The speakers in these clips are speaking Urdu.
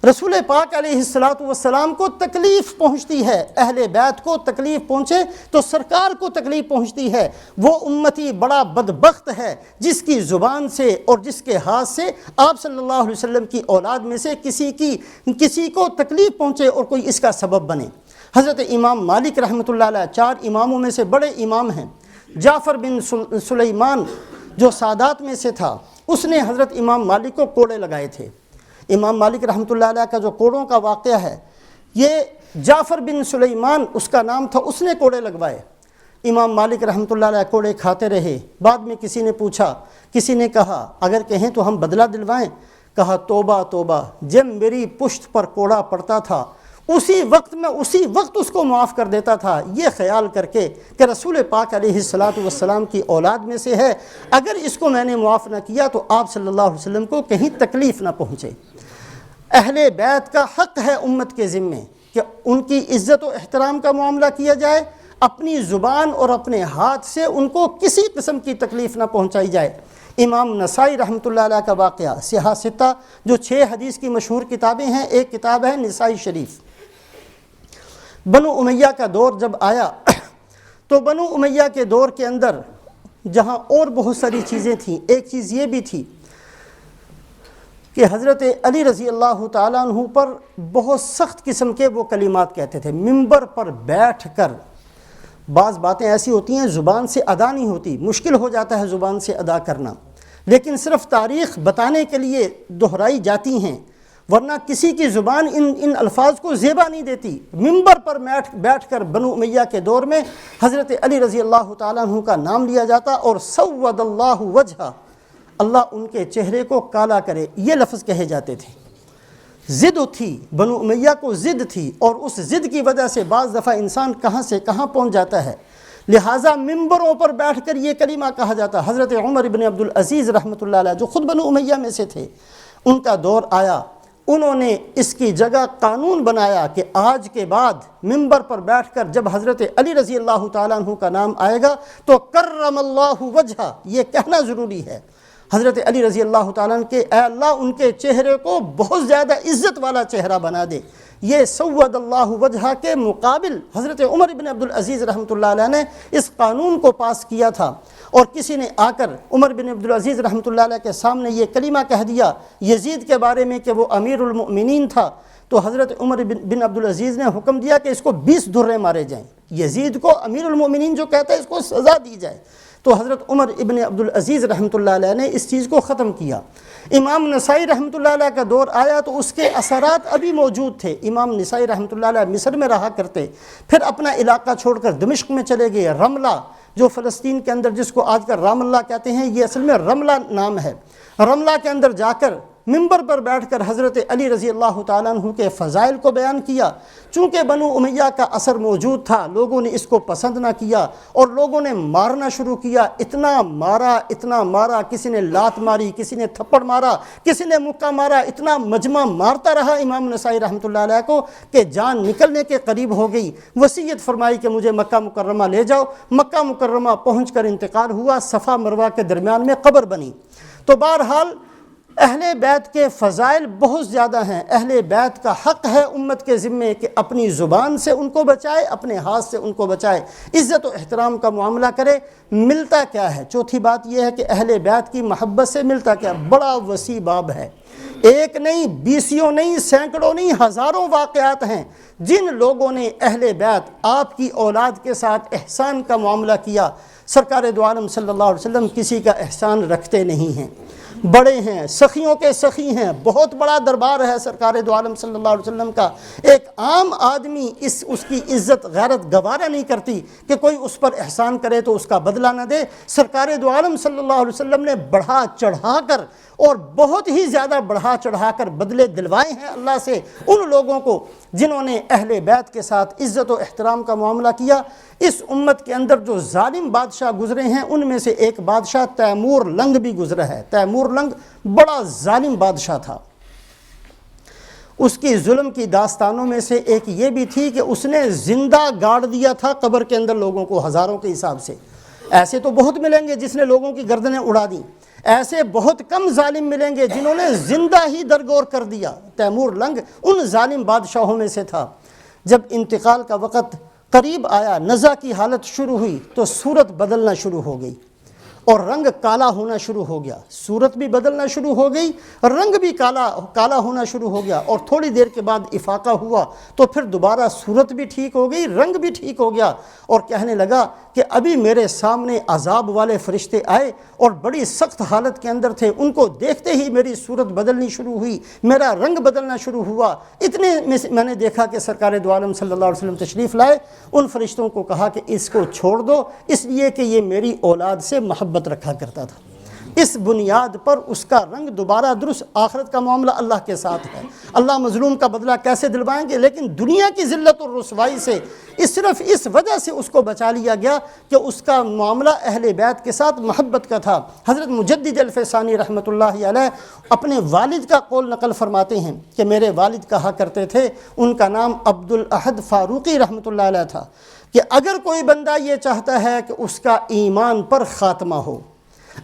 رسول پاک علیہ السلام کو تکلیف پہنچتی ہے، اہل بیت کو تکلیف پہنچے تو سرکار کو تکلیف پہنچتی ہے۔ وہ امتی بڑا بدبخت ہے جس کی زبان سے اور جس کے ہاتھ سے آپ صلی اللہ علیہ وسلم کی اولاد میں سے کسی کو تکلیف پہنچے اور کوئی اس کا سبب بنے۔ حضرت امام مالک رحمۃ اللہ علیہ 4 اماموں میں سے بڑے امام ہیں۔ جعفر بن سلیمان جو سادات میں سے تھا، اس نے حضرت امام مالک کو کوڑے لگائے تھے۔ امام مالک رحمۃ اللہ علیہ کا جو کوڑوں کا واقعہ ہے، یہ جعفر بن سلیمان اس کا نام تھا، اس نے کوڑے لگوائے۔ امام مالک رحمۃ اللہ علیہ کوڑے کھاتے رہے۔ بعد میں کسی نے پوچھا، کسی نے کہا اگر کہیں تو ہم بدلہ دلوائیں؟ کہا توبہ توبہ، جب میری پشت پر کوڑا پڑتا تھا اسی وقت اس کو معاف کر دیتا تھا، یہ خیال کر کے کہ رسول پاک علیہ السلام کی اولاد میں سے ہے، اگر اس کو میں نے معاف نہ کیا تو آپ صلی اللہ علیہ وسلم کو کہیں تکلیف نہ پہنچے۔ اہل بیت کا حق ہے امت کے ذمے کہ ان کی عزت و احترام کا معاملہ کیا جائے، اپنی زبان اور اپنے ہاتھ سے ان کو کسی قسم کی تکلیف نہ پہنچائی جائے۔ امام نسائی رحمۃ اللہ علیہ کا واقعہ، سیاہ ستہ جو 6 حدیث کی مشہور کتابیں ہیں، ایک کتاب ہے نسائی شریف۔ بنو امیہ کا دور جب آیا تو بنو امیہ کے دور کے اندر جہاں اور بہت ساری چیزیں تھیں، ایک چیز یہ بھی تھی کہ حضرت علی رضی اللہ تعالیٰ عنہ پر بہت سخت قسم کے وہ کلمات کہتے تھے۔ منبر پر بیٹھ کر بعض باتیں ایسی ہوتی ہیں زبان سے ادا نہیں ہوتی، مشکل ہو جاتا ہے زبان سے ادا کرنا، لیکن صرف تاریخ بتانے کے لیے دہرائی جاتی ہیں، ورنہ کسی کی زبان ان الفاظ کو زیبا نہیں دیتی۔ منبر پر بیٹھ کر بنو امیہ کے دور میں حضرت علی رضی اللہ تعالیٰ عنہ کا نام لیا جاتا اور سود اللہ وجہہ، اللہ ان کے چہرے کو کالا کرے، یہ لفظ کہے جاتے تھے۔ ضد تھی، بنو امیہ کو ضد تھی، اور اس ضد کی وجہ سے بعض دفعہ انسان کہاں سے کہاں پہنچ جاتا ہے، لہٰذا منبروں پر بیٹھ کر یہ کلمہ کہا جاتا۔ حضرت عمر بن عبد العزیز رحمۃ اللہ علیہ جو خود بنو امیہ میں سے تھے، ان کا دور آیا، انہوں نے اس کی جگہ قانون بنایا کہ آج کے بعد منبر پر بیٹھ کر جب حضرت علی رضی اللہ تعالیٰ عنہ کا نام آئے گا تو کرم اللہ وجہہ، یہ کہنا ضروری ہے۔ حضرت علی رضی اللہ تعالیٰ عنہ کے اے اللہ ان کے چہرے کو بہت زیادہ عزت والا چہرہ بنا دے۔ یہ سود اللہ وجہہ کے مقابل حضرت عمر بن عبد العزیز رحمۃ اللہ علیہ نے اس قانون کو پاس کیا تھا، اور کسی نے آ کر عمر بن عبد العزیز رحمۃ اللہ علیہ کے سامنے یہ کلمہ کہہ دیا یزید کے بارے میں کہ وہ امیر المؤمنین تھا، تو حضرت عمر بن عبد العزیز نے حکم دیا کہ اس کو 20 درے مارے جائیں، یزید کو امیر المؤمنین جو کہتا ہے اس کو سزا دی جائے۔ تو حضرت عمر ابن عبد العزیز رحمۃ اللہ علیہ نے اس چیز کو ختم کیا۔ امام نسائی رحمۃ اللہ علیہ کا دور آیا تو اس کے اثرات ابھی موجود تھے۔ امام نسائی رحمۃ اللہ علیہ مصر میں رہا کرتے، پھر اپنا علاقہ چھوڑ کر دمشق میں چلے گئے۔ رملہ جو فلسطین کے اندر جس کو آج کل رام اللہ کہتے ہیں، یہ اصل میں رملہ نام ہے۔ رملہ کے اندر جا کر منبر پر بیٹھ کر حضرت علی رضی اللہ تعالیٰ عنہ کے فضائل کو بیان کیا۔ چونکہ بنو امیہ کا اثر موجود تھا، لوگوں نے اس کو پسند نہ کیا اور لوگوں نے مارنا شروع کیا۔ اتنا مارا، کسی نے لات ماری، کسی نے تھپڑ مارا، کسی نے مکہ مارا، اتنا مجمع مارتا رہا امام نسائی رحمۃ اللہ علیہ کو کہ جان نکلنے کے قریب ہو گئی۔ وصیت فرمائی کہ مجھے مکہ مکرمہ لے جاؤ۔ مکہ مکرمہ پہنچ کر انتقال ہوا، صفا مروہ کے درمیان میں قبر بنی۔ تو بہرحال اہل بیت کے فضائل بہت زیادہ ہیں۔ اہل بیت کا حق ہے امت کے ذمے کہ اپنی زبان سے ان کو بچائے، اپنے ہاتھ سے ان کو بچائے، عزت و احترام کا معاملہ کرے۔ ملتا کیا ہے؟ چوتھی بات یہ ہے کہ اہل بیت کی محبت سے ملتا کیا؟ بڑا وسیع باب ہے، ایک نہیں، 20 نہیں، سینکڑوں نہیں، ہزاروں واقعات ہیں جن لوگوں نے اہل بیت آپ کی اولاد کے ساتھ احسان کا معاملہ کیا۔ سرکار دو عالم صلی اللہ علیہ وسلم کسی کا احسان رکھتے نہیں ہیں، بڑے ہیں، سخیوں کے سخی ہیں، بہت بڑا دربار ہے سرکار دو عالم صلی اللہ علیہ وسلم کا۔ ایک عام آدمی اس کی عزت غیرت گوارا نہیں کرتی کہ کوئی اس پر احسان کرے تو اس کا بدلہ نہ دے۔ سرکار دو عالم صلی اللہ علیہ وسلم نے بڑھا چڑھا کر اور بہت ہی زیادہ بڑھا چڑھا کر بدلے دلوائے ہیں اللہ سے ان لوگوں کو جنہوں نے اہل بیت کے ساتھ عزت و احترام کا معاملہ کیا۔ اس امت کے اندر جو ظالم بادشاہ گزرے ہیں ان میں سے ایک بادشاہ تیمور لنگ بھی گزرا ہے۔ تیمور لنگ بڑا ظالم بادشاہ تھا۔ اس کی ظلم کی داستانوں میں سے ایک یہ بھی تھی کہ اس نے زندہ گاڑ دیا تھا قبر کے اندر لوگوں کو، ہزاروں کے حساب سے۔ ایسے تو بہت ملیں گے جس نے لوگوں کی گردنیں اڑا دیں۔ ایسے بہت کم ظالم ملیں گے جنہوں نے زندہ ہی درگور کر دیا۔ تیمور لنگ ان ظالم بادشاہوں میں سے تھا۔ جب انتقال کا وقت قریب آیا، نزع کی حالت شروع ہوئی تو صورت بدلنا شروع ہو گئی اور رنگ کالا ہونا شروع ہو گیا۔ صورت بھی بدلنا شروع ہو گئی، رنگ بھی کالا ہونا شروع ہو گیا، اور تھوڑی دیر کے بعد افاقہ ہوا تو پھر دوبارہ صورت بھی ٹھیک ہو گئی، رنگ بھی ٹھیک ہو گیا، اور کہنے لگا کہ ابھی میرے سامنے عذاب والے فرشتے آئے اور بڑی سخت حالت کے اندر تھے، ان کو دیکھتے ہی میری صورت بدلنی شروع ہوئی، میرا رنگ بدلنا شروع ہوا۔ اتنے میں نے دیکھا کہ سرکار دو عالم صلی اللہ علیہ وسلم تشریف لائے، ان فرشتوں کو کہا کہ اس کو چھوڑ دو، اس لیے کہ یہ میری اولاد سے محبت رکھا کرتا تھا۔ اس بنیاد پر اس کا رنگ دوبارہ درست۔ آخرت کا معاملہ اللہ کے ساتھ ہے، اللہ مظلوم کا بدلہ کیسے دلوائیں گے، لیکن دنیا کی ذلت اور رسوائی سے صرف اس وجہ سے اس کو بچا لیا گیا کہ اس کا معاملہ اہل بیت کے ساتھ محبت کا تھا۔ حضرت مجدد الفسانی رحمۃ اللہ علیہ اپنے والد کا قول نقل فرماتے ہیں کہ میرے والد کہا کرتے تھے، ان کا نام عبد الاحد فاروقی رحمۃ اللہ علیہ تھا، کہ اگر کوئی بندہ یہ چاہتا ہے کہ اس کا ایمان پر خاتمہ ہو،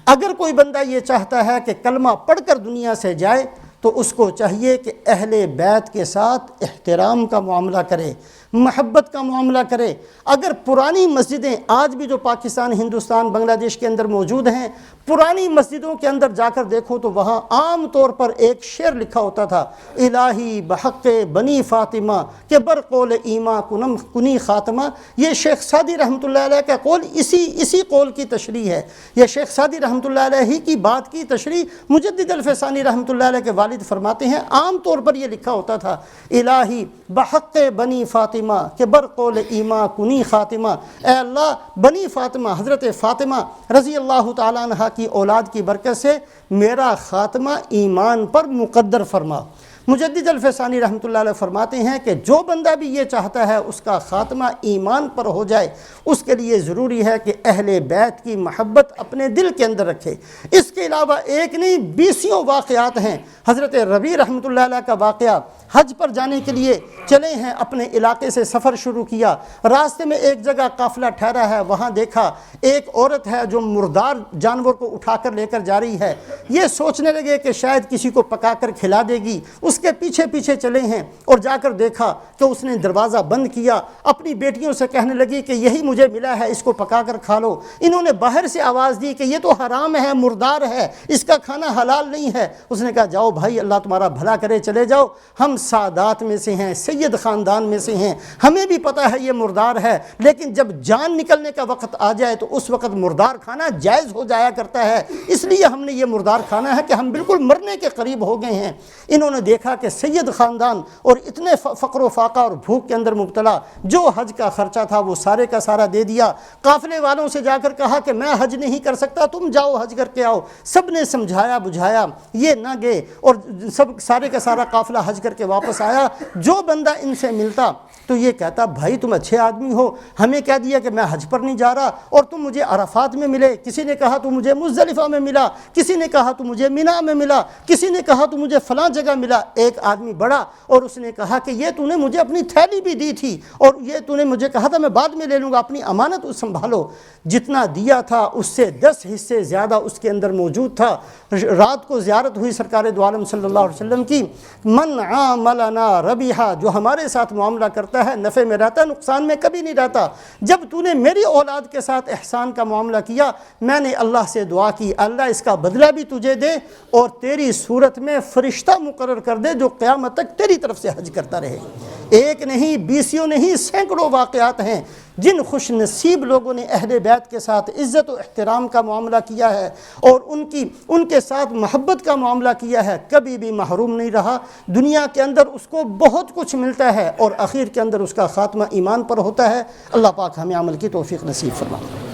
اگر کوئی بندہ یہ چاہتا ہے کہ کلمہ پڑھ کر دنیا سے جائے، تو اس کو چاہیے کہ اہل بیت کے ساتھ احترام کا معاملہ کرے، محبت کا معاملہ کرے۔ اگر پرانی مسجدیں آج بھی جو پاکستان، ہندوستان، بنگلہ دیش کے اندر موجود ہیں، پرانی مسجدوں کے اندر جا کر دیکھو تو وہاں عام طور پر ایک شعر لکھا ہوتا تھا، الہی بحق بنی فاطمہ کہ بر قول ایما کنی خاتمہ۔ یہ شیخ سعدی رحمۃ اللہ علیہ کا قول اسی قول کی تشریح ہے، یہ شیخ سعدی رحمۃ اللہ علیہ ہی کی بات کی تشریح مجدد الفسانی رحمۃ اللہ علیہ کے والد فرماتے ہیں، عام طور پر یہ لکھا ہوتا تھا، الہی بحق بنی فاطمہ کہ بر قول ایما کنی خاتمہ، اے اللہ بنی فاطمہ، حضرت فاطمہ رضی اللہ تعالیٰ عنہ کی اولاد کی برکت سے میرا خاتمہ ایمان پر مقدر فرما۔ مجدد الفسانی رحمۃ اللہ علیہ فرماتے ہیں کہ جو بندہ بھی یہ چاہتا ہے اس کا خاتمہ ایمان پر ہو جائے، اس کے لیے ضروری ہے کہ اہل بیت کی محبت اپنے دل کے اندر رکھے۔ اس کے علاوہ ایک نہیں 20 واقعات ہیں۔ حضرت ربیع رحمۃ اللہ علیہ کا واقعہ، حج پر جانے کے لیے چلے ہیں، اپنے علاقے سے سفر شروع کیا، راستے میں ایک جگہ قافلہ ٹھہرا ہے، وہاں دیکھا ایک عورت ہے جو مردار جانور کو اٹھا کر لے کر جا رہی ہے، یہ سوچنے لگے کہ شاید کسی کو پکا کر کھلا دے گی، اس کے پیچھے پیچھے چلے ہیں، اور جا کر دیکھا کہ اس نے دروازہ بند کیا، اپنی بیٹیوں سے کہنے لگی کہ یہی مجھے ملا ہے، اس کو پکا کر کھا لو۔ انہوں نے باہر سے آواز دی کہ یہ تو حرام ہے، مردار ہے، اس کا کھانا حلال نہیں ہے۔ اس نے کہا جاؤ بھائی، اللہ تمہارا بھلا کرے، چلے جاؤ، ہم سادات میں سے ہیں، سید خاندان میں سے ہیں، ہمیں بھی پتہ ہے یہ مردار ہے، لیکن جب جان نکلنے کا وقت آ جائے تو اس وقت مردار کھانا جائز ہو جایا کرتا ہے، اس لیے ہم نے یہ مردار کھانا ہے کہ ہم بالکل مرنے کے قریب ہو گئے ہیں۔ انہوں نے دیکھا کہ سید خاندان اور اتنے فقر و فاقہ اور بھوک کے اندر مبتلا، جو حج کا خرچہ تھا وہ سارے کا سارا دے دیا۔ قافلے والوں سے جا کر کہا کہ میں حج نہیں کر سکتا، تم جاؤ حج کر کے آؤ۔ سب نے سمجھایا بجھایا، یہ نہ گئے، اور سارے کا سارا قافلہ حج کر کے واپس آیا۔ جو بندہ ان سے ملتا تو یہ کہتا بھائی تم اچھے آدمی ہو، ہمیں کہہ دیا کہ میں حج پر نہیں جا رہا اور تم مجھے عرفات میں ملے، کسی نے کہا تو مجھے مزدلفہ میں ملا، کسی نے کہا تو مجھے مینا میں ملا، کسی نے کہا تو مجھے فلاں جگہ ملا۔ ایک آدمی بڑا اور اس نے کہا کہ یہ تو نے مجھے اپنی تھیلی بھی دی تھی اور یہ تو نے مجھے کہا تھا میں بعد میں لے لوں گا، اپنی امانت سنبھالو۔ جتنا دیا تھا اس سے 10 حصے زیادہ اس کے اندر موجود تھا۔ رات کو زیارت ہوئی سرکار دو عالم صلی اللہ علیہ وسلم کی، من عاملنا ربیحا، جو ہمارے ساتھ معاملہ کرتا ہے نفع میں رہتا ہے، نقصان میں کبھی نہیں رہتا۔ جب تو نے میری اولاد کے ساتھ احسان کا معاملہ کیا، میں نے اللہ سے دعا کی اللہ اس کا بدلہ بھی تجھے دے اور تیری صورت میں فرشتہ مقرر کر دے جو قیامت تک تیری طرف سے حج کرتا رہے۔ ایک نہیں 20 نہیں سینکڑوں واقعات ہیں جن خوش نصیب لوگوں نے اہل بیت کے ساتھ عزت و احترام کا معاملہ کیا ہے اور ان کے ساتھ محبت کا معاملہ کیا ہے، کبھی بھی محروم نہیں رہا۔ دنیا کے اندر اس کو بہت کچھ ملتا ہے اور آخر کے اندر اس کا خاتمہ ایمان پر ہوتا ہے۔ اللہ پاک ہمیں عمل کی توفیق نصیب فرمائے۔